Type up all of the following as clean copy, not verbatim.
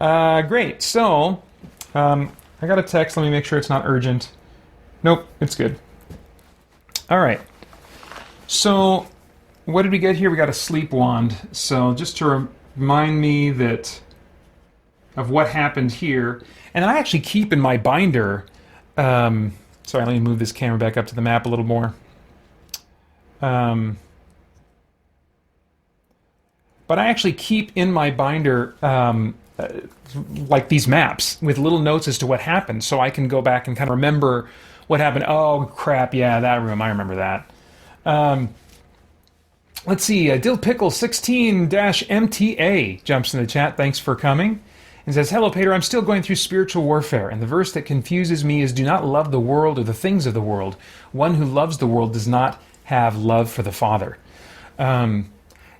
Great. So, I got a text. Let me make sure it's not urgent. Nope, it's good. All right. So, what did we get here? We got a sleep wand. So, just to remind me that of what happened here, and I actually keep in my binder. Sorry, let me move this camera back up to the map a little more. But I actually keep in my binder like these maps with little notes as to what happened, so I can go back and kind of remember what happened. Oh crap! Yeah, that room. I remember that. Let's see. Dill Pickle 16-MTA jumps in the chat. Thanks for coming. And says, "Hello, Peter. I'm still going through spiritual warfare, and the verse that confuses me is, 'Do not love the world or the things of the world. One who loves the world does not have love for the Father.'"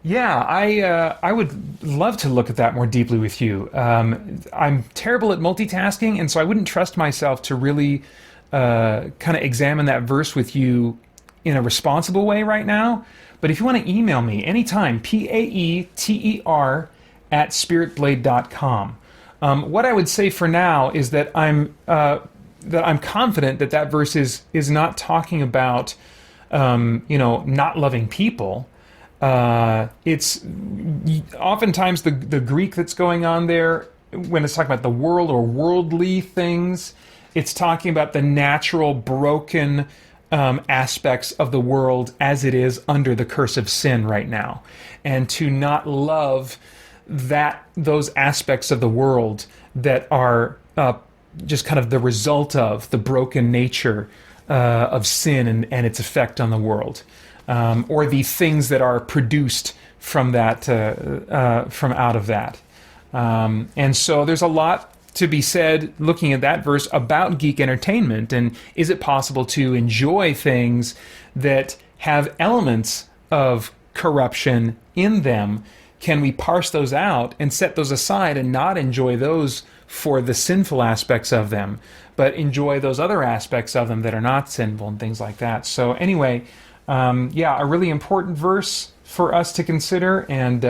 Yeah, I would love to look at that more deeply with you. I'm terrible at multitasking, and so I wouldn't trust myself to really kind of examine that verse with you in a responsible way right now. But if you want to email me anytime, paeter @spiritblade.com. What I would say for now is that I'm confident that that verse is not talking about not loving people. It's oftentimes the Greek that's going on there when it's talking about the world or worldly things. It's talking about the natural broken aspects of the world as it is under the curse of sin right now, and to not love those aspects of the world that are just kind of the result of the broken nature of sin and its effect on the world, or the things that are produced from that, from out of that. And so there's a lot to be said looking at that verse about geek entertainment, and is it possible to enjoy things that have elements of corruption in them? Can we parse those out and set those aside and not enjoy those for the sinful aspects of them, but enjoy those other aspects of them that are not sinful and things like that? So anyway, a really important verse for us to consider, and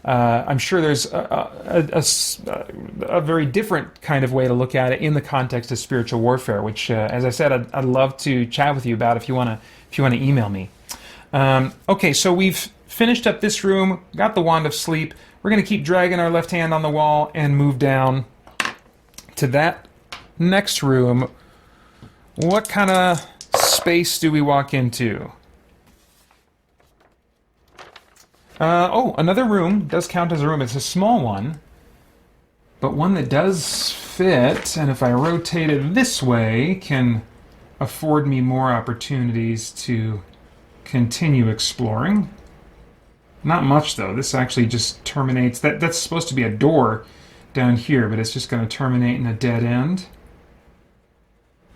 I'm sure there's a very different kind of way to look at it in the context of spiritual warfare, which, as I said, I'd love to chat with you about if you want to email me. Okay, so we've finished up this room, got the Wand of Sleep. We're going to keep dragging our left hand on the wall and move down to that next room. What kind of space do we walk into? Another room does count as a room. It's a small one, but one that does fit, and if I rotate it this way, can afford me more opportunities to continue exploring. Not much, though. This actually just terminates. That's supposed to be a door down here, but it's just going to terminate in a dead end.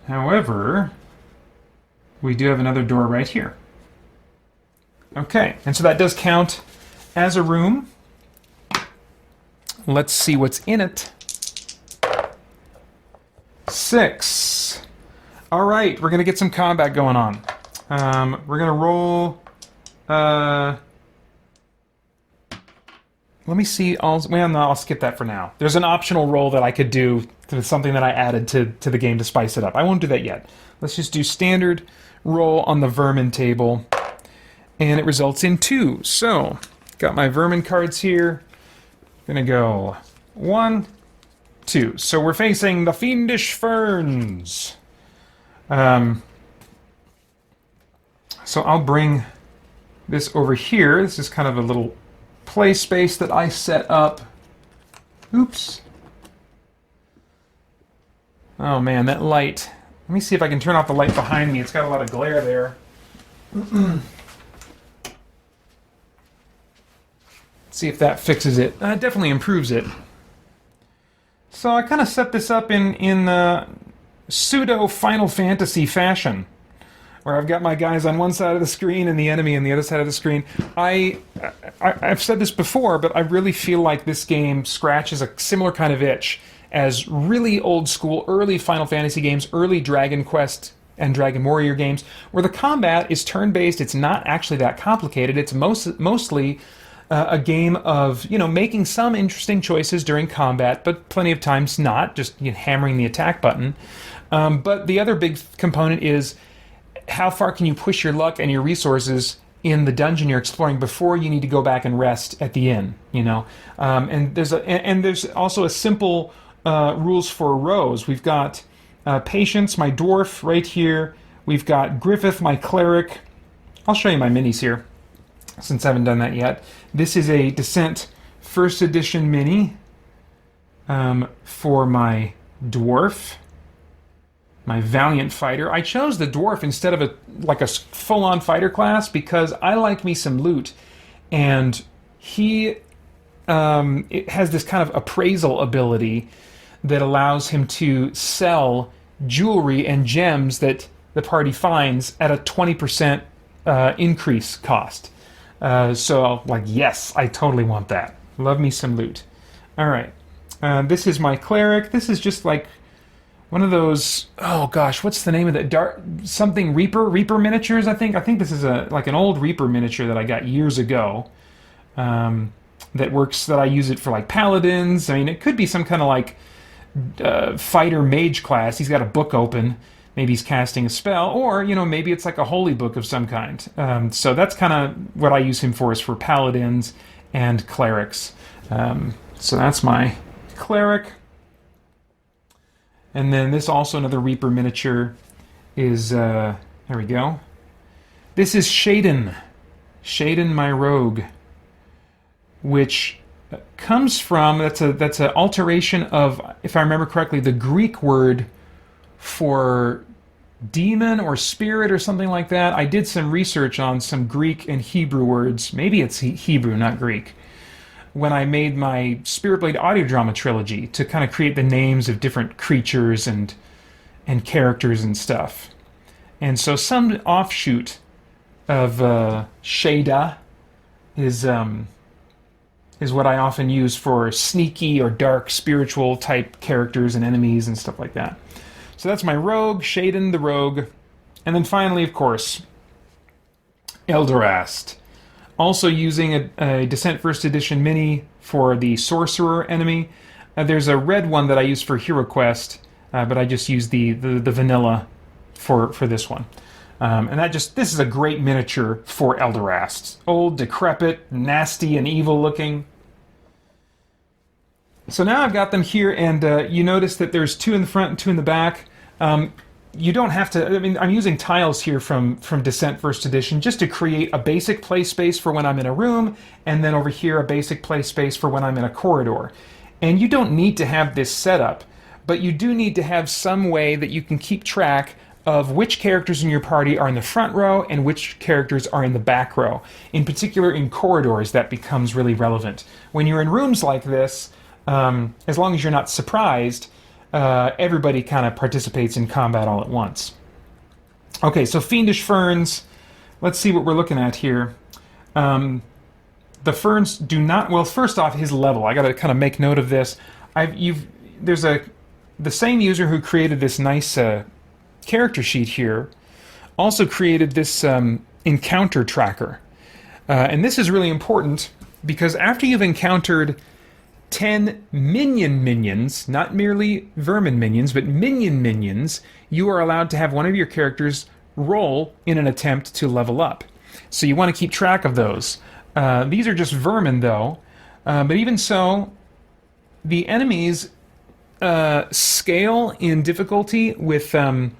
However, we do have another door right here. Okay, and so that does count as a room. Let's see what's in it. 6. All right, we're going to get some combat going on. We're going to roll... let me see. I'll skip that for now. There's an optional roll that I could do to something that I added to the game to spice it up. I won't do that yet. Let's just do standard roll on the vermin table. And it results in 2. So, got my vermin cards here. Gonna go 1, 2. So we're facing the Fiendish Ferns. So I'll bring this over here. This is kind of a little play space that I set up. Oops. Oh man, that light. Let me see if I can turn off the light behind me. It's got a lot of glare there. See if that fixes it. It definitely improves it. So I kind of set this up in pseudo Final Fantasy fashion, where I've got my guys on one side of the screen and the enemy on the other side of the screen. I've said this before, but I really feel like this game scratches a similar kind of itch as really old school, early Final Fantasy games, early Dragon Quest and Dragon Warrior games, where the combat is turn-based. It's not actually that complicated. It's mostly a game of, making some interesting choices during combat, but plenty of times not, just hammering the attack button. But the other big component is how far can you push your luck and your resources in the dungeon you're exploring before you need to go back and rest at the inn, and there's also a simple rules for rows. We've got Patience, my dwarf, right here. We've got Griffith, my cleric. I'll show you my minis here, since I haven't done that yet. This is a Descent First Edition mini for my dwarf, my valiant fighter. I chose the dwarf instead of a full-on fighter class because I like me some loot, and he it has this kind of appraisal ability that allows him to sell jewelry and gems that the party finds at a 20% increase cost. So, yes, I totally want that. Love me some loot. All right. This is my cleric. This is just like one of those, oh gosh, what's the name of that? Something Reaper miniatures, I think. I think this is an old Reaper miniature that I got years ago. That I use it for paladins. I mean, it could be some kind of fighter mage class. He's got a book open. Maybe he's casting a spell, or maybe it's like a holy book of some kind. So that's kind of what I use him for, is for paladins and clerics. So that's my cleric. And then this also another Reaper miniature is there we go. This is Shaden, my rogue, which comes from that's an alteration of, if I remember correctly, the Greek word for demon or spirit or something like that. I did some research on some Greek and Hebrew words. Maybe it's Hebrew, not Greek, when I made my Spirit Blade audio drama trilogy, to kind of create the names of different creatures and characters and stuff. And so some offshoot of Shada is what I often use for sneaky or dark spiritual type characters and enemies and stuff like that. So that's my rogue, Shaden the rogue. And then finally, of course, Eldorast. Also using a Descent First Edition mini for the sorcerer enemy. There's a red one that I use for Hero Quest, but I just use the vanilla for this one. And this is a great miniature for Eldorast. Old, decrepit, nasty, and evil looking. So now I've got them here, and you notice that there's 2 in the front and 2 in the back. You don't have to, I'm using tiles here from Descent First Edition just to create a basic play space for when I'm in a room, and then over here a basic play space for when I'm in a corridor. And you don't need to have this set up, but you do need to have some way that you can keep track of which characters in your party are in the front row and which characters are in the back row. In particular, in corridors, that becomes really relevant. When you're in rooms like this, as long as you're not surprised, everybody kind of participates in combat all at once. Okay, so Fiendish Ferns. Let's see what we're looking at here. The Ferns do not... Well, first off, his level. I got to kind of make note of this. The same user who created this nice character sheet here also created this encounter tracker. And this is really important because after you've encountered 10 minions, not merely vermin minions, but minions, you are allowed to have one of your characters roll in an attempt to level up. So you want to keep track of those. These are just vermin, though. But even so, the enemies scale in difficulty with the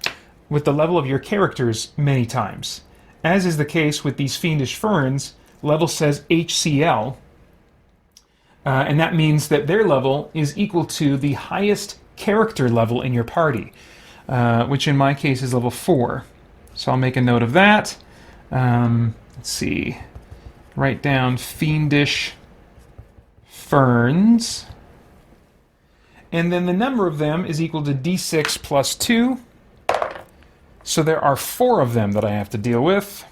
level of your characters many times. As is the case with these Fiendish Ferns, level says HCL, and that means that their level is equal to the highest character level in your party, which in my case is level 4. So I'll make a note of that. Let's see. Write down Fiendish Ferns. And then the number of them is equal to d6 plus 2. So there are 4 of them that I have to deal with.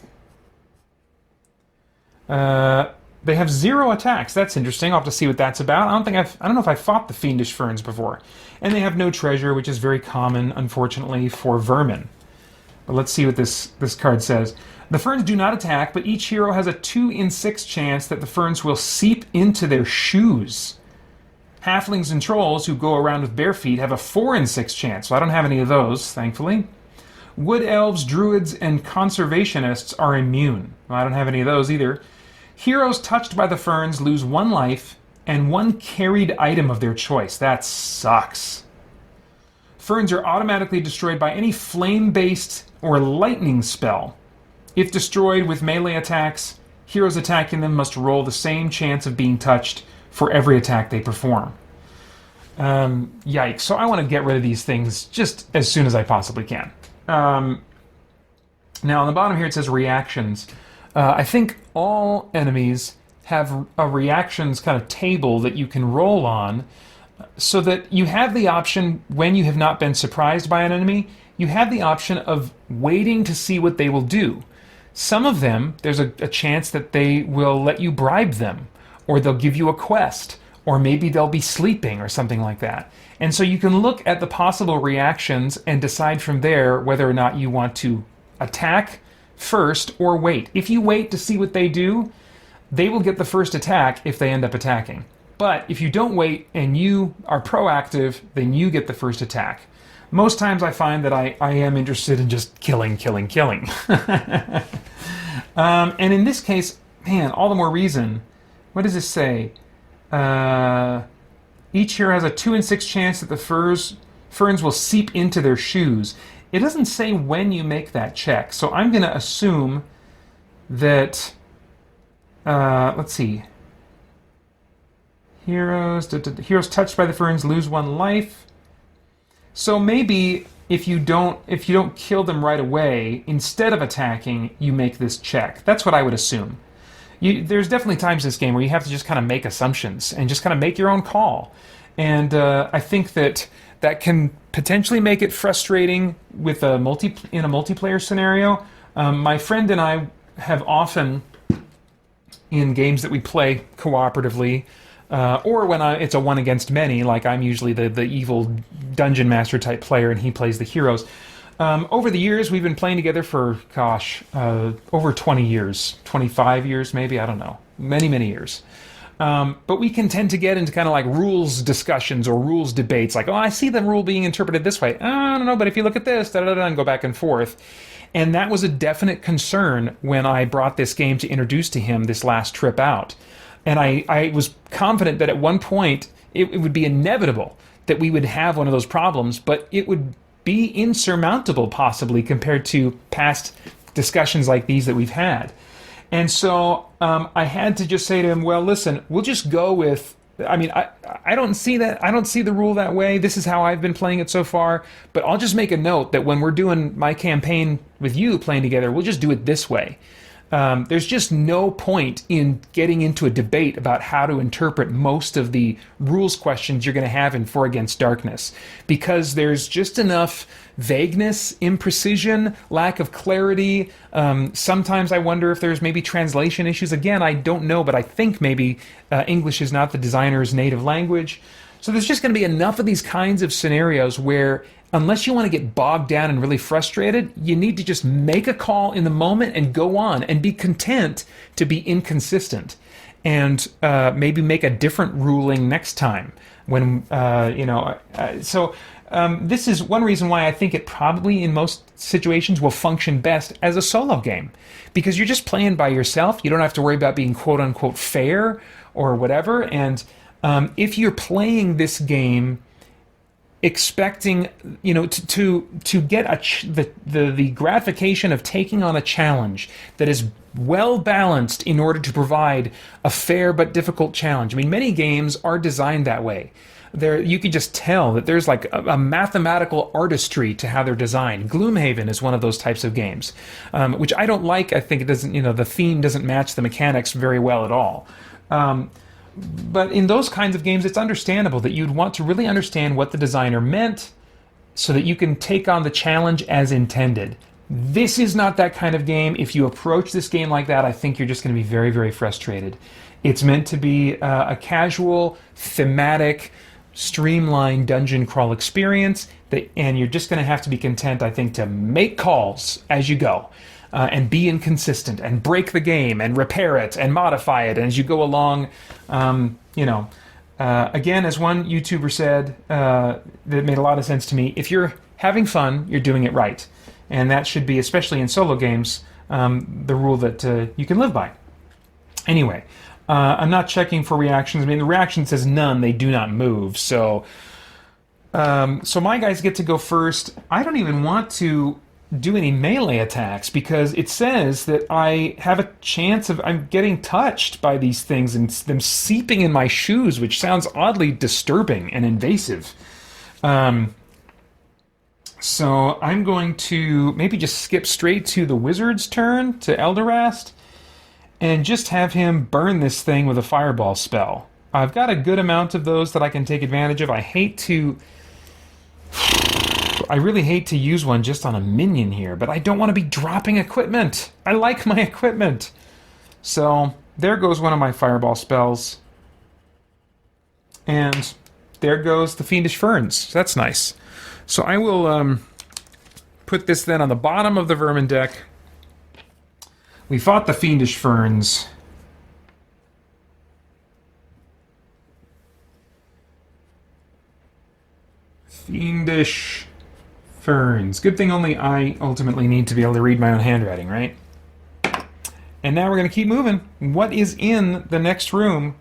They have 0 attacks. That's interesting. I'll have to see what that's about. I don't know if I fought the Fiendish Ferns before. And they have no treasure, which is very common, unfortunately, for vermin. But let's see what this card says. The Ferns do not attack, but each hero has a 2 in 6 chance that the Ferns will seep into their shoes. Halflings and trolls who go around with bare feet have a 4 in 6 chance, so I don't have any of those, thankfully. Wood elves, druids, and conservationists are immune. Well, I don't have any of those either. Heroes touched by the Ferns lose 1 life and 1 carried item of their choice. That sucks. Ferns are automatically destroyed by any flame-based or lightning spell. If destroyed with melee attacks, heroes attacking them must roll the same chance of being touched for every attack they perform. Yikes. So I want to get rid of these things just as soon as I possibly can. Now on the bottom here it says reactions. I think all enemies have a reactions kind of table that you can roll on, so that you have the option, when you have not been surprised by an enemy, you have the option of waiting to see what they will do. Some of them, there's a chance that they will let you bribe them, or they'll give you a quest, or maybe they'll be sleeping or something like that. And so you can look at the possible reactions and decide from there whether or not you want to attack first or wait. If you wait to see what they do, they will get the first attack if they end up attacking. But if you don't wait and you are proactive, then you get the first attack. Most times I find that I am interested in just killing. And in this case, man, all the more reason. What does this say? Each hero has a 2 in 6 chance that the ferns will seep into their shoes. It doesn't say when you make that check, so I'm going to assume that, let's see, heroes touched by the ferns lose 1 life. So maybe if you don't kill them right away, instead of attacking, you make this check. That's what I would assume. There's definitely times in this game where you have to just kind of make assumptions and just kind of make your own call. And I think that can potentially make it frustrating with in a multiplayer scenario. My friend and I have often, in games that we play cooperatively, or when it's a one against many, like I'm usually the evil dungeon master type player and he plays the heroes. Over the years, we've been playing together for, over 20 years, 25 years maybe, I don't know, many years. But we can tend to get into kind of like rules discussions or rules debates, like, oh, I see the rule being interpreted this way. I don't know, but if you look at this, and go back and forth. And that was a definite concern when I brought this game to introduce to him this last trip out. And I was confident that at one point it would be inevitable that we would have one of those problems, but it would be insurmountable possibly compared to past discussions like these that we've had. And so I had to just say to him, well, listen, we'll just go with, I don't see that. I don't see the rule that way. This is how I've been playing it so far. But I'll just make a note that when we're doing my campaign with you playing together, we'll just do it this way. There's just no point in getting into a debate about how to interpret most of the rules questions you're going to have in For Against Darkness, because there's just enough vagueness, imprecision, lack of clarity. Sometimes I wonder if there's maybe translation issues. Again, I don't know, but I think maybe English is not the designer's native language. So there's just going to be enough of these kinds of scenarios where, unless you want to get bogged down and really frustrated, you need to just make a call in the moment and go on and be content to be inconsistent, and maybe make a different ruling next time. This is one reason why I think it probably in most situations will function best as a solo game, because you're just playing by yourself. You don't have to worry about being quote unquote fair or whatever. And if you're playing this game expecting, to get the gratification of taking on a challenge that is well balanced in order to provide a fair but difficult challenge. Many games are designed that way. You can just tell that there's like a mathematical artistry to how they're designed. Gloomhaven is one of those types of games, which I don't like. I think it doesn't, the theme doesn't match the mechanics very well at all. But in those kinds of games, it's understandable that you'd want to really understand what the designer meant so that you can take on the challenge as intended. This is not that kind of game. If you approach this game like that, I think you're just going to be very, very frustrated. It's meant to be a casual, thematic, streamlined dungeon crawl experience, and you're just going to have to be content, I think, to make calls as you go. And be inconsistent, and break the game, and repair it, and modify it as you go along. Again, as one YouTuber said, that made a lot of sense to me, if you're having fun, you're doing it right. And that should be, especially in solo games, the rule that you can live by. Anyway, I'm not checking for reactions. I mean, the reaction says none, they do not move. So my guys get to go first. I don't even want to do any melee attacks because it says that I have a chance of I'm getting touched by these things and them seeping in my shoes, which sounds oddly disturbing and invasive. So I'm going to maybe just skip straight to the wizard's turn, to Elderast, and just have him burn this thing with a fireball spell. I've got a good amount of those that I can take advantage of. I really hate to use one just on a minion here, but I don't want to be dropping equipment. I like my equipment. So there goes one of my fireball spells. And there goes the Fiendish Ferns. That's nice. So I will put this then on the bottom of the vermin deck. We fought the Fiendish Ferns. Fiendish Ferns. Good thing only I ultimately need to be able to read my own handwriting, right? And now we're going to keep moving. What is in the next room?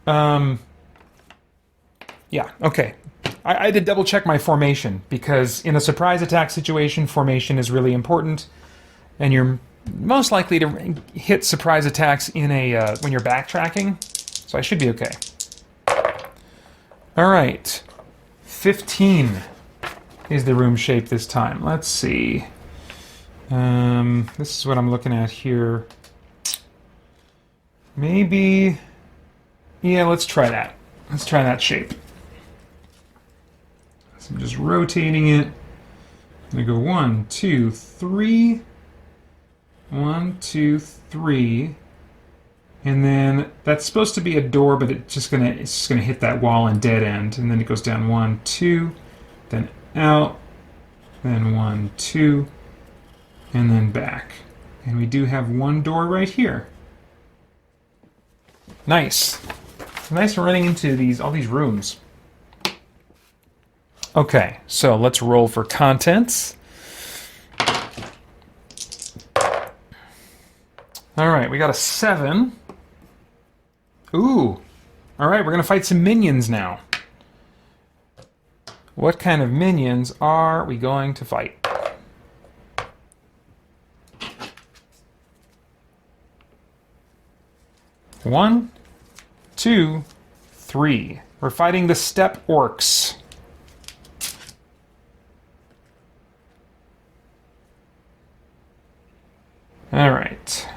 Yeah, okay. I had to double check my formation because in a surprise attack situation, formation is really important. And you're most likely to hit surprise attacks in a when you're backtracking. So I should be okay. All right. 15 is the room shape this time. Let's see. This is what I'm looking at here. Maybe... yeah, let's try that. Let's try that shape. So I'm just rotating it. I'm going to go 1, 2, 3. 1, 2, 3. And then that's supposed to be a door, but it's just gonna hit that wall and dead end. And then it goes down 1, 2, then out, then 1, 2, and then back. And we do have one door right here. Nice. It's nice running into all these rooms. Okay, so let's roll for contents. All right, we got a 7. Ooh. All right, we're going to fight some minions now. What kind of minions are we going to fight? One, 2, 3. We're fighting the Steppe Orcs. All right.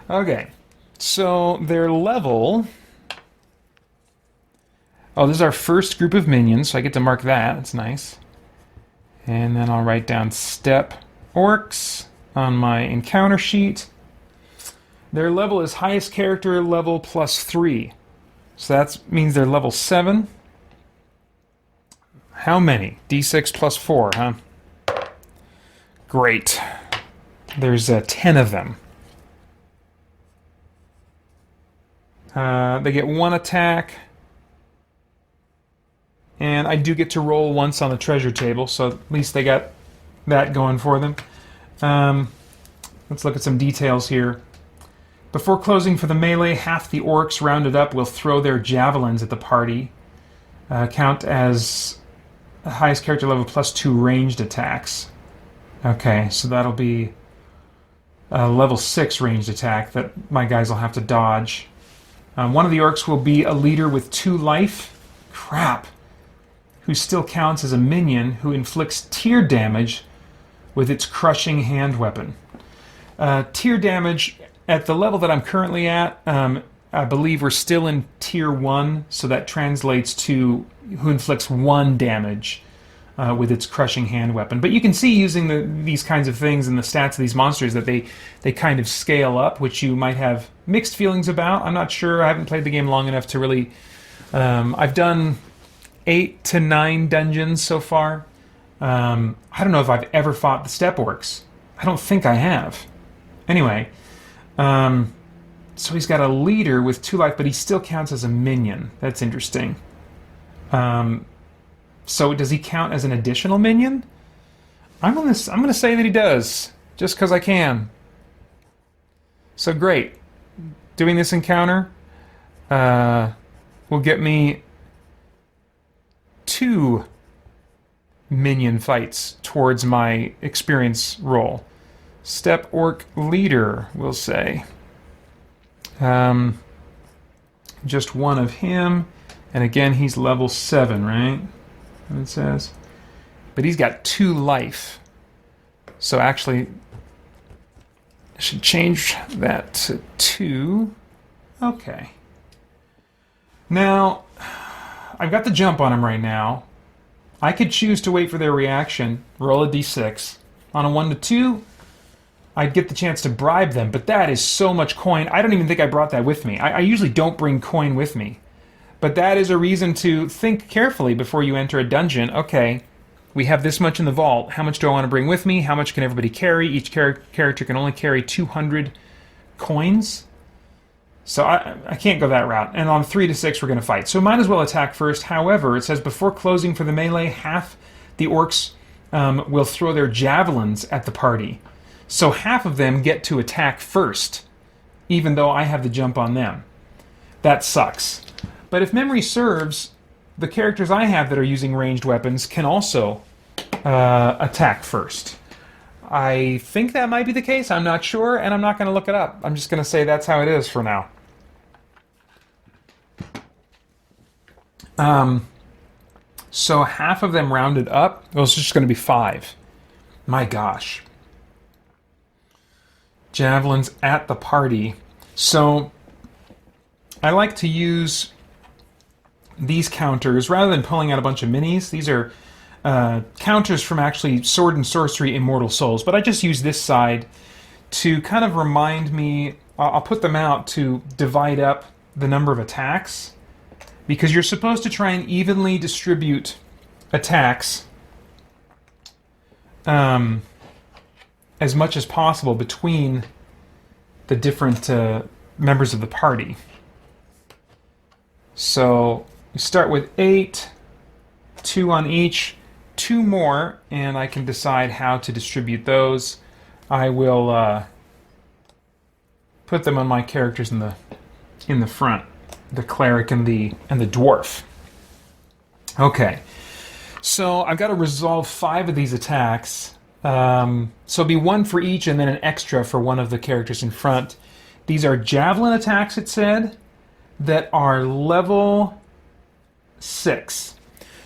Okay, so their level... oh, this is our first group of minions, so I get to mark that. That's nice. And then I'll write down Steppe Orcs on my encounter sheet. Their level is highest character level plus 3. So that means they're level 7. How many? D6 plus 4, huh? Great. There's 10 of them. They get 1 attack. And I do get to roll once on the treasure table, so at least they got that going for them. Let's look at some details here. Before closing for the melee, half the orcs rounded up will throw their javelins at the party. Count as the highest character level plus 2 ranged attacks. Okay, so that'll be a level 6 ranged attack that my guys will have to dodge. One of the orcs will be a leader with 2 life. Crap. Who still counts as a minion who inflicts tear damage with its crushing hand weapon. Tear damage, at the level that I'm currently at, I believe we're still in tier 1, so that translates to who inflicts 1 damage with its crushing hand weapon. But you can see using these kinds of things and the stats of these monsters that they kind of scale up, which you might have mixed feelings about. I'm not sure. I haven't played the game long enough to really... I've done 8 to 9 dungeons so far. I don't know if I've ever fought the Steppe Orcs. I don't think I have. Anyway, so he's got a leader with 2 life, but he still counts as a minion. That's interesting. So does he count as an additional minion? I'm gonna say that he does, just because I can. So great. Doing this encounter will get me 2 minion fights towards my experience roll. Steppe Orc leader, we'll say. Just 1 of him, and again he's level 7, right? It says, but he's got 2 life. So actually, I should change that to 2. Okay. Now, I've got the jump on him right now. I could choose to wait for their reaction, roll a d6. On a 1 to 2, I'd get the chance to bribe them, but that is so much coin. I don't even think I brought that with me. I usually don't bring coin with me. But that is a reason to think carefully before you enter a dungeon. Okay, we have this much in the vault. How much do I want to bring with me? How much can everybody carry? Each character can only carry 200 coins. So I can't go that route. And on 3 to 6, we're going to fight. So might as well attack first. However, it says before closing for the melee, half the orcs will throw their javelins at the party. So half of them get to attack first, even though I have the jump on them. That sucks. But if memory serves, the characters I have that are using ranged weapons can also attack first. I think that might be the case. I'm not sure, and I'm not going to look it up. I'm just going to say that's how it is for now. So half of them rounded up. Well, it's just going to be 5. My gosh. Javelins at the party. So I like to use these counters rather than pulling out a bunch of minis. These are counters from actually Sword and Sorcery Immortal Souls, but I just use this side to kind of remind me. I'll put them out to divide up the number of attacks, because you're supposed to try and evenly distribute attacks as much as possible between the different members of the party. So you start with 8, 2 on each, 2 more, and I can decide how to distribute those. I will put them on my characters in the front, the cleric and the dwarf. Okay, so I've got to resolve 5 of these attacks. So it'll be 1 for each, and then an extra for one of the characters in front. These are javelin attacks, it said, that are level 6.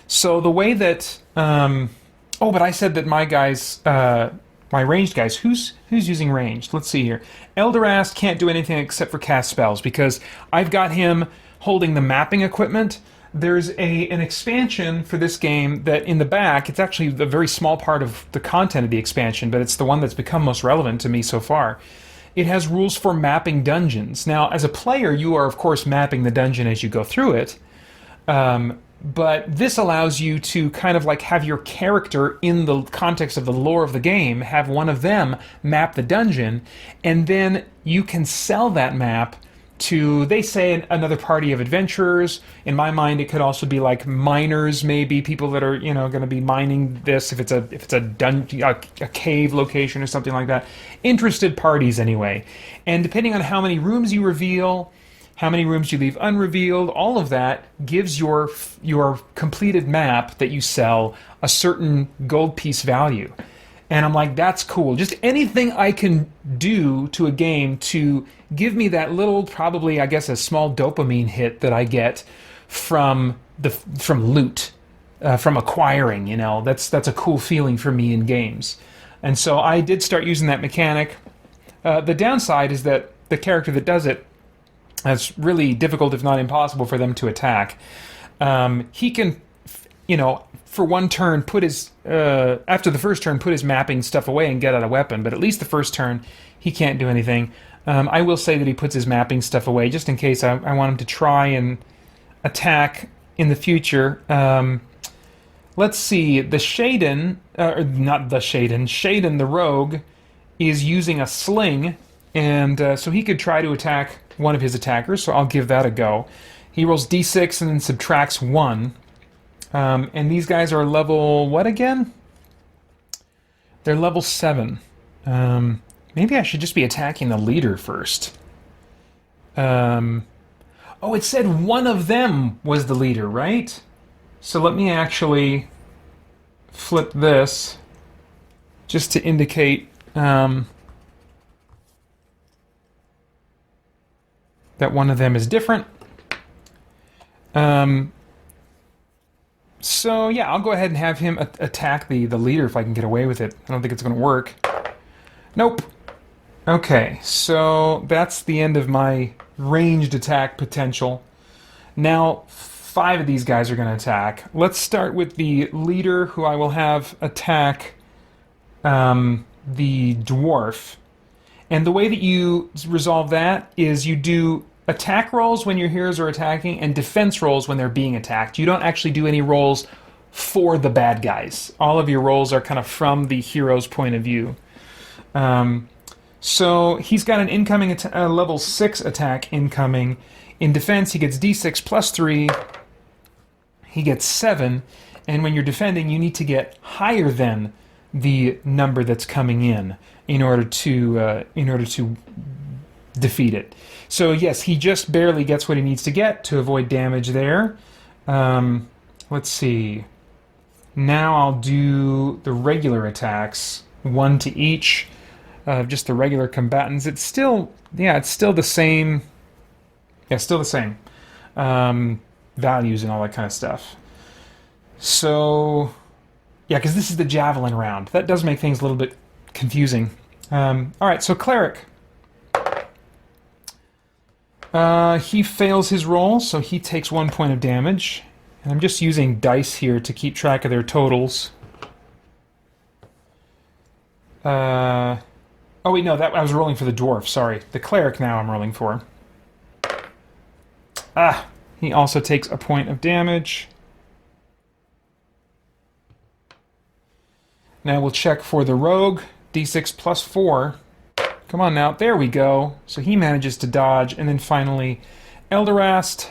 So the way that... but I said that my guys... my ranged guys... Who's using ranged? Let's see here. Eldorast can't do anything except for cast spells, because I've got him holding the mapping equipment. There's an expansion for this game that in the back, it's actually a very small part of the content of the expansion, but it's the one that's become most relevant to me so far. It has rules for mapping dungeons. Now, as a player, you are, of course, mapping the dungeon as you go through it. But this allows you to kind of like have your character in the context of the lore of the game, have one of them map the dungeon, and then you can sell that map to, they say, another party of adventurers. In my mind, it could also be like miners, maybe people that are, going to be mining this if it's a cave location or something like that. Interested parties, anyway. And depending on how many rooms you reveal, how many rooms you leave unrevealed, all of that gives your completed map that you sell a certain gold piece value. And I'm like, that's cool. Just anything I can do to a game to give me that little, probably, I guess, a small dopamine hit that I get from loot, from acquiring. That's a cool feeling for me in games. And so I did start using that mechanic. The downside is that the character that does it, it's really difficult, if not impossible, for them to attack. He can for one turn, put his after the first turn, put his mapping stuff away and get out a weapon. But at least the first turn, he can't do anything. I will say that he puts his mapping stuff away just in case I want him to try and attack in the future. Let's see. The Shaden, or not the Shaden, Shaden the Rogue is using a sling, and so he could try to attack one of his attackers. So I'll give that a go. He rolls d6 and then subtracts 1. And these guys are level what again? They're level 7. Maybe I should just be attacking the leader first. Oh, it said one of them was the leader, right? So let me actually flip this just to indicate that one of them is different. So yeah, I'll go ahead and have him attack the leader if I can get away with it. I don't think it's going to work. Nope. Okay, so that's the end of my ranged attack potential. Now, 5 of these guys are going to attack. Let's start with the leader, who I will have attack the dwarf. And the way that you resolve that is you do attack rolls when your heroes are attacking and defense rolls when they're being attacked. You don't actually do any rolls for the bad guys. All of your rolls are kind of from the hero's point of view. So he's got an incoming level 6 attack incoming. In defense, he gets d6 plus 3. He gets 7. And when you're defending, you need to get higher than the number that's coming in order to defeat it. So yes, he just barely gets what he needs to get to avoid damage there. Let's see. Now I'll do the regular attacks, 1 to each of just the regular combatants. It's still the same. Yeah, still the same values and all that kind of stuff. So yeah, because this is the javelin round. That does make things a little bit confusing. All right, so cleric. He fails his roll, so he takes 1 point of damage. And I'm just using dice here to keep track of their totals. Oh wait, no, I was rolling for the dwarf, sorry. The cleric now I'm rolling for. He also takes a point of damage. Now we'll check for the rogue. D6 plus 4. Come on now, there we go. So he manages to dodge, and then finally Elderast.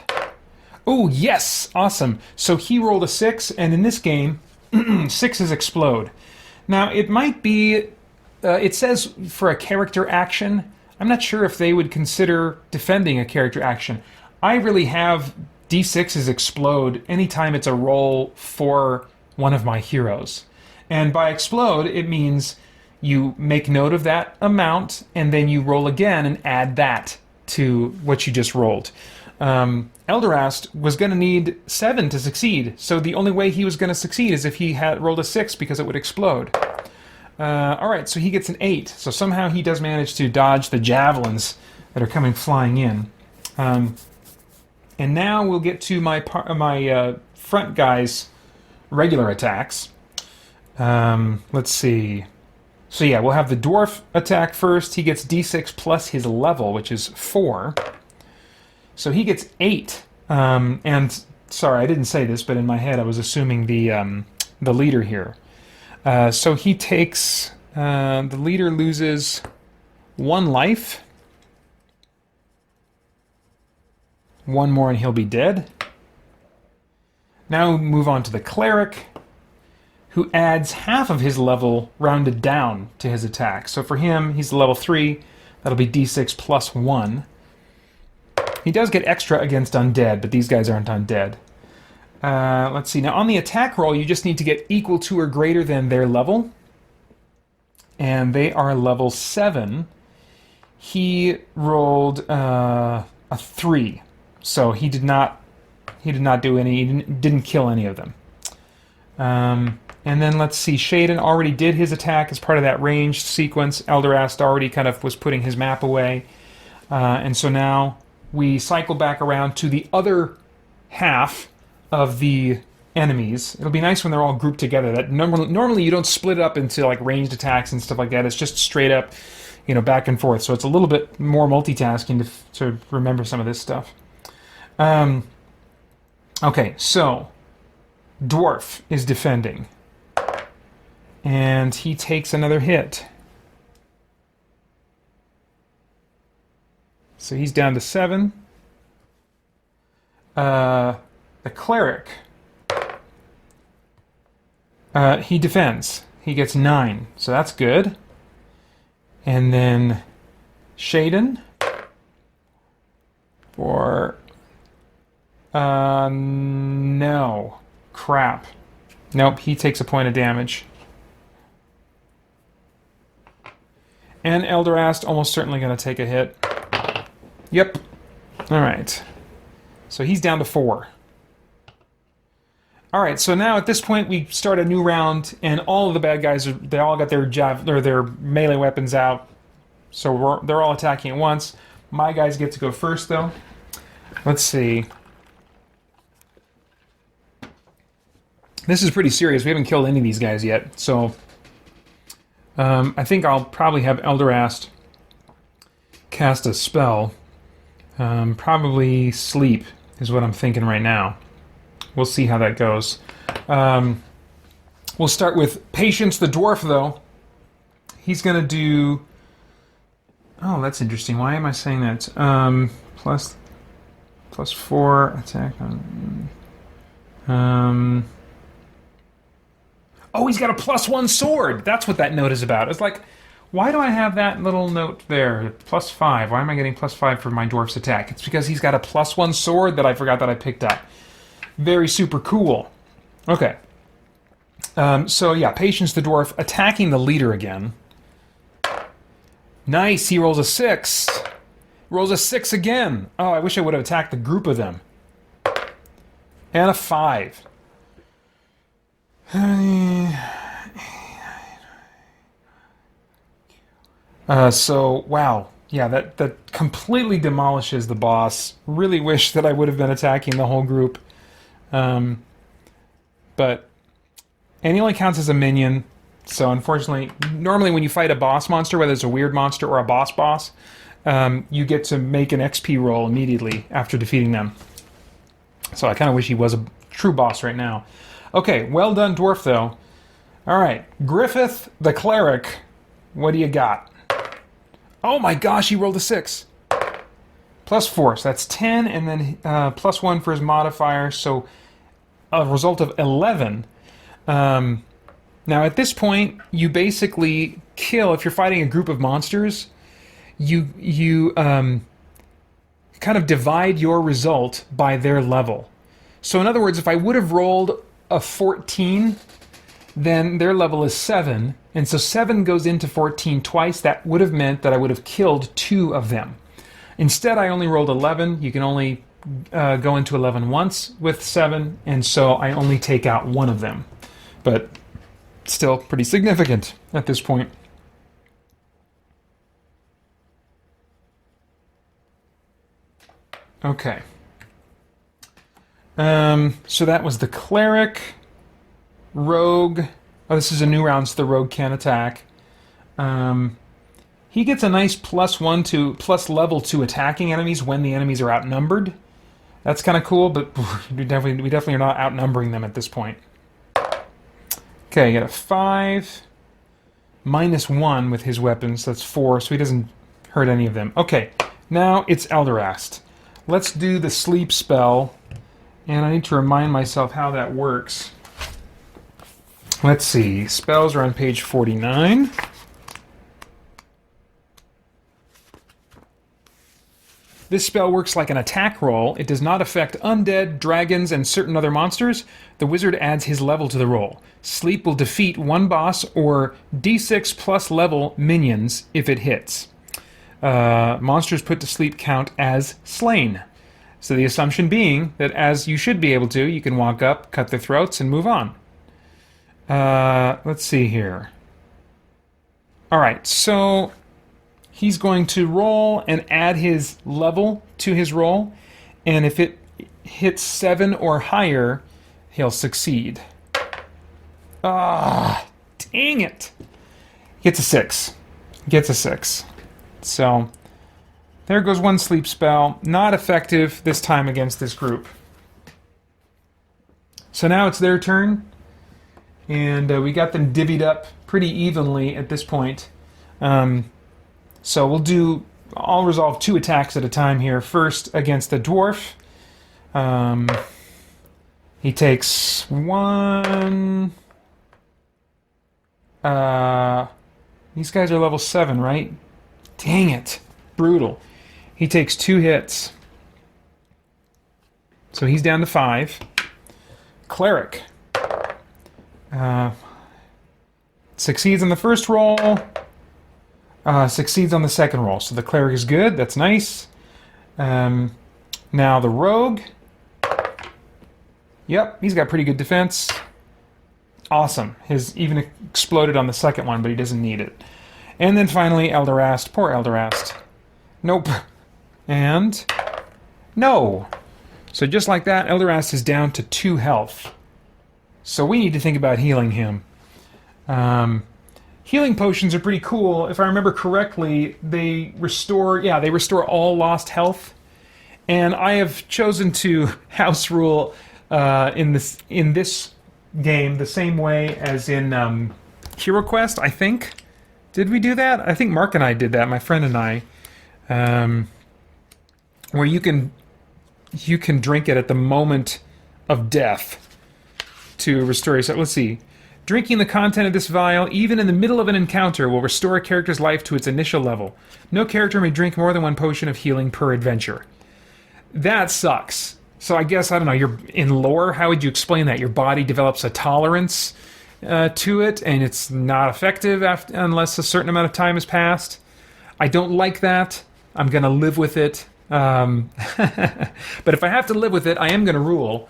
Oh, yes! Awesome. So he rolled a 6, and in this game, 6s explode. Now, it might be... it says for a character action. I'm not sure if they would consider defending a character action. I really have D6s explode anytime it's a roll for one of my heroes. And by explode, it means you make note of that amount, and then you roll again and add that to what you just rolled. Elderast was going to need 7 to succeed, so the only way he was going to succeed is if he had rolled a 6 because it would explode. Alright, so he gets an 8, so somehow he does manage to dodge the javelins that are coming flying in. And now we'll get to my front guy's regular attacks. Let's see. So yeah, we'll have the dwarf attack first. He gets d6 plus his level, which is 4. So he gets 8. And sorry, I didn't say this, but in my head I was assuming the leader here. So he takes... the leader loses 1 life. 1 more and he'll be dead. Now we'll move on to the cleric, who adds half of his level rounded down to his attack. So for him, he's level 3. That'll be d6 plus 1. He does get extra against undead, but these guys aren't undead. Let's see. Now on the attack roll, you just need to get equal to or greater than their level. And they are level 7. He rolled a 3. So he did not do any, he didn't kill any of them. And then let's see, Shaden already did his attack as part of that ranged sequence. Elderast already kind of was putting his map away. And so now we cycle back around to the other half of the enemies. It'll be nice when they're all grouped together. That normally you don't split it up into like ranged attacks and stuff like that. It's just straight up, back and forth. So it's a little bit more multitasking to remember some of this stuff. Okay, so Dwarf is defending, and he takes another hit. So he's down to 7. The Cleric, he defends. He gets 9, so that's good. And then Shaden for... no. Crap. Nope, he takes a point of damage. And Elderast almost certainly going to take a hit. Yep. Alright. So he's down to 4. Alright, so now at this point we start a new round, and all of the bad guys, they all got their melee weapons out. So they're all attacking at once. My guys get to go first, though. Let's see. This is pretty serious. We haven't killed any of these guys yet, so I think I'll probably have Elderast cast a spell. Probably Sleep is what I'm thinking right now. We'll see how that goes. We'll start with Patience the Dwarf, though. He's going to do... Oh, that's interesting. Why am I saying that? Plus 4 attack on... Oh, he's got a +1 sword! That's what that note is about. It's like, why do I have that little note there? +5. Why am I getting +5 for my dwarf's attack? It's because he's got a +1 sword that I forgot that I picked up. Very super cool. Okay. So yeah, Patience the Dwarf attacking the leader again. Nice, he rolls a 6. Rolls a 6 again. Oh, I wish I would have attacked the group of them. And a 5. So, wow. Yeah, that completely demolishes the boss. Really wish that I would have been attacking the whole group. But... And he only counts as a minion. So, unfortunately, normally when you fight a boss monster, whether it's a weird monster or a boss, you get to make an XP roll immediately after defeating them. So I kind of wish he was a true boss right now. Okay, well done, Dwarf, though. Alright, Griffith the Cleric. What do you got? Oh my gosh, he rolled a 6. +4, so that's 10, and then +1 for his modifier, so a result of 11. Now, at this point, you basically kill, if you're fighting a group of monsters, you kind of divide your result by their level. So in other words, if I would have rolled a 14, then their level is 7, and so 7 goes into 14 twice. That would have meant that I would have killed 2 of them. Instead, I only rolled 11. You can only go into 11 once with 7, and so I only take out 1 of them. But still pretty significant at this point. Okay. So that was the Cleric. Rogue. Oh, this is a new round, so the Rogue can attack. He gets a nice +1 to +level to attacking enemies when the enemies are outnumbered. That's kind of cool, but we definitely are not outnumbering them at this point. Okay, I get a 5. -1 with his weapons, that's 4, so he doesn't hurt any of them. Okay, now it's Elderast. Let's do the sleep spell, and I need to remind myself how that works. Let's see, spells are on page 49. This spell works like an attack roll. It does not affect undead, dragons, and certain other monsters. The wizard adds his level to the roll. Sleep will defeat 1 boss or d6 plus level minions if it hits. Monsters put to sleep count as slain. So the assumption being that as you should be able to, you can walk up, cut their throats, and move on. Let's see here. Alright, so he's going to roll and add his level to his roll, and if it hits 7 or higher, he'll succeed. Ah, dang it. Gets a 6. Gets a 6. So, there goes one sleep spell. Not effective this time against this group. So now it's their turn. And we got them divvied up pretty evenly at this point. So I'll resolve 2 attacks at a time here. First against the dwarf. He takes 1... these guys are level 7, right? Dang it. Brutal. He takes 2 hits. So he's down to 5. Cleric. Succeeds on the first roll. Succeeds on the second roll. So the cleric is good. That's nice. Now the rogue. Yep, he's got pretty good defense. Awesome. His even exploded on the second one, but he doesn't need it. And then finally, Elderast. Poor Elderast. Nope. And... no! So just like that, Elderast is down to 2 health. So we need to think about healing him. Healing potions are pretty cool. If I remember correctly, they restore all lost health. And I have chosen to house rule in this game the same way as in Hero Quest, I think. Did we do that? I think Mark and I did that, my friend and I. Where you can drink it at the moment of death to restore yourself. Let's see. Drinking the content of this vial, even in the middle of an encounter, will restore a character's life to its initial level. No character may drink more than 1 potion of healing per adventure. That sucks. So I guess, I don't know, you're in lore, how would you explain that? Your body develops a tolerance to it, and it's not effective unless a certain amount of time has passed. I don't like that. I'm going to live with it. But if I have to live with it, I am going to rule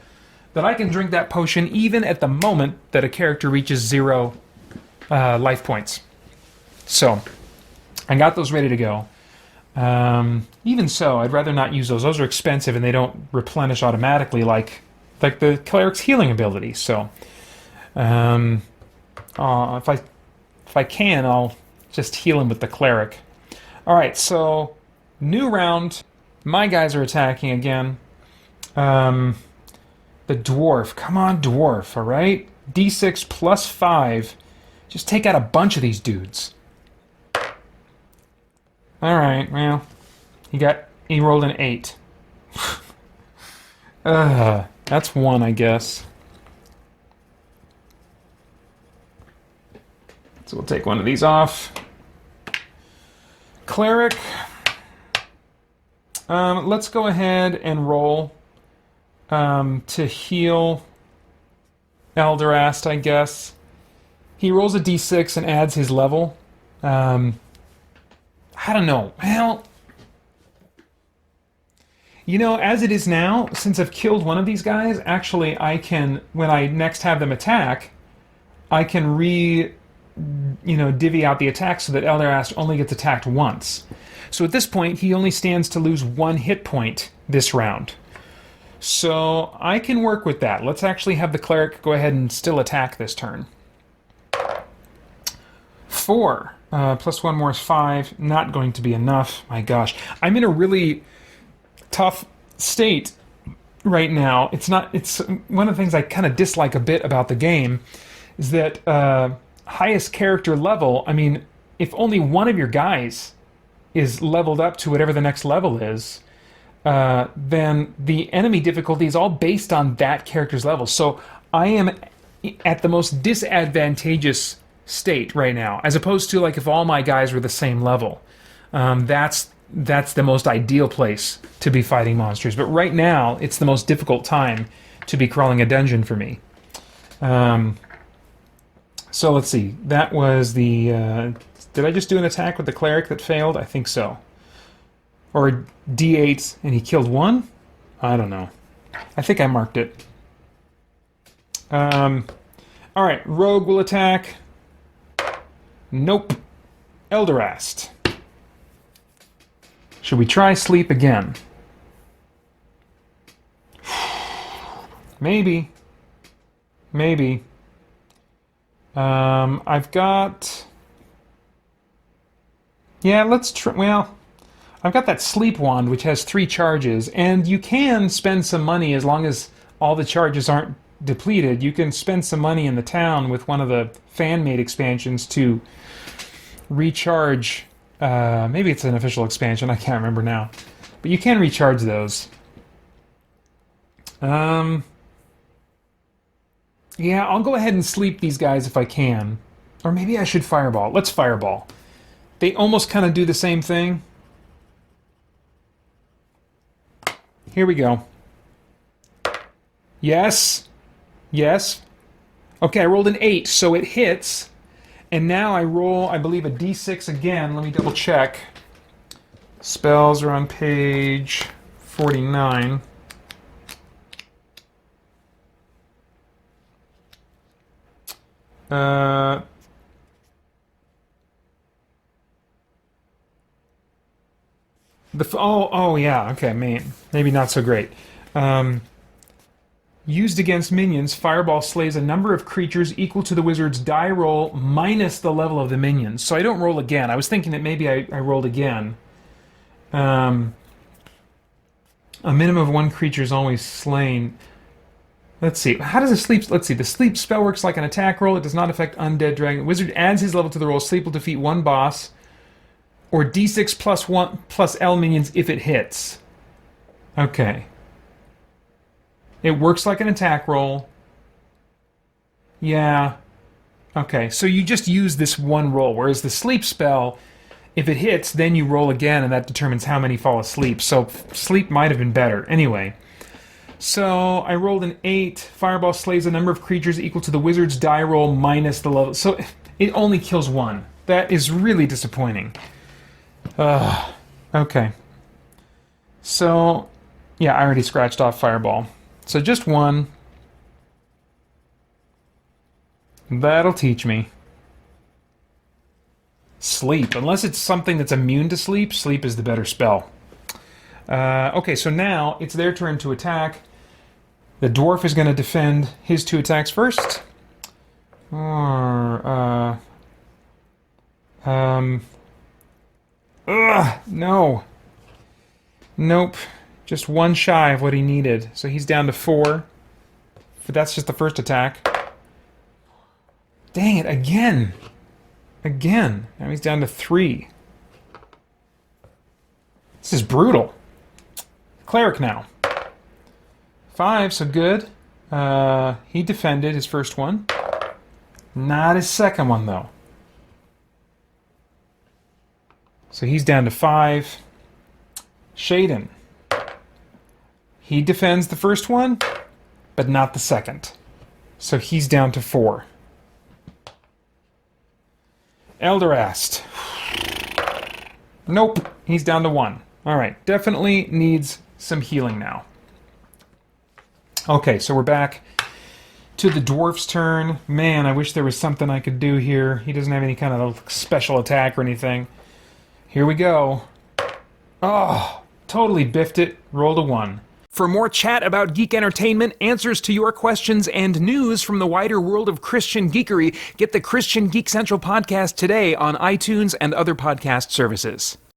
that I can drink that potion even at the moment that a character reaches 0 life points. So, I got those ready to go. Even so, I'd rather not use those. Those are expensive and they don't replenish automatically like the cleric's healing ability. So, if I can, I'll just heal him with the cleric. All right, so new round. My guys are attacking again. The dwarf. Come on, dwarf, all right? D6 plus 5. Just take out a bunch of these dudes. All right, well, he rolled an 8. That's 1, I guess. So we'll take one of these off. Cleric. Let's go ahead and roll to heal Elderast, I guess. He rolls a d6 and adds his level. I don't know. Well, you know, as it is now, since I've killed one of these guys, actually I can, when I next have them attack, I can divvy out the attack so that Elderast only gets attacked once. So at this point, he only stands to lose 1 hit point this round. So I can work with that. Let's actually have the cleric go ahead and still attack this turn. 4 plus 1 more is 5. Not going to be enough. My gosh, I'm in a really tough state right now. It's one of the things I kind of dislike a bit about the game is that highest character level. I mean, if only one of your guys is leveled up to whatever the next level is, then the enemy difficulty is all based on that character's level. So I am at the most disadvantageous state right now, as opposed to like if all my guys were the same level. That's the most ideal place to be fighting monsters. But right now, it's the most difficult time to be crawling a dungeon for me. So let's see. That was the... did I just do an attack with the cleric that failed? I think so. Or D8 and he killed 1? I don't know. I think I marked it. Alright, rogue will attack. Nope. Elderast. Should we try sleep again? Maybe. Maybe. I've got... Yeah, let's try... Well, I've got that sleep wand, which has 3 charges, and you can spend some money as long as all the charges aren't depleted. You can spend some money in the town with one of the fan-made expansions to recharge... maybe it's an official expansion, I can't remember now. But you can recharge those. Yeah, I'll go ahead and sleep these guys if I can. Or maybe I should fireball. Let's fireball. They almost kind of do the same thing. Here we go. Yes. Yes. Okay, I rolled an 8, so it hits. And now I roll, I believe, a d6 again. Let me double check. Spells are on page 49. Oh yeah, okay, maybe not so great. Used against minions, Fireball slays a number of creatures equal to the wizard's die roll minus the level of the minions. So I don't roll again. I was thinking that maybe I rolled again. A minimum of 1 creature is always slain. Let's see. How does the sleep... Let's see. The sleep spell works like an attack roll. It does not affect undead dragon. Wizard adds his level to the roll. Sleep will defeat 1 boss. Or d6 plus 1 plus L minions if it hits. Okay. It works like an attack roll. Yeah. Okay. So you just use this 1 roll. Whereas the sleep spell, if it hits, then you roll again, and that determines how many fall asleep. So sleep might have been better. Anyway. So I rolled an 8. Fireball slays a number of creatures equal to the wizard's die roll minus the level. So it only kills 1. That is really disappointing. Okay. So, yeah, I already scratched off Fireball. So just 1. That'll teach me. Sleep. Unless it's something that's immune to sleep, sleep is the better spell. Okay, so now it's their turn to attack. The dwarf is going to defend his 2 attacks first. Or, no. Nope. Just 1 shy of what he needed. So he's down to 4. But that's just the first attack. Dang it, again. Again. Now he's down to 3. This is brutal. Cleric now. 5, so good. He defended his first one. Not his second one, though. So he's down to 5. Shaden. He defends the first one, but not the second. So he's down to 4. Elderast. Nope, he's down to 1. Alright, definitely needs some healing now. Okay, so we're back to the dwarf's turn. Man, I wish there was something I could do here. He doesn't have any kind of special attack or anything. Here we go. Oh, totally biffed it. Rolled a 1. For more chat about geek entertainment, answers to your questions, and news from the wider world of Christian geekery, get the Christian Geek Central podcast today on iTunes and other podcast services.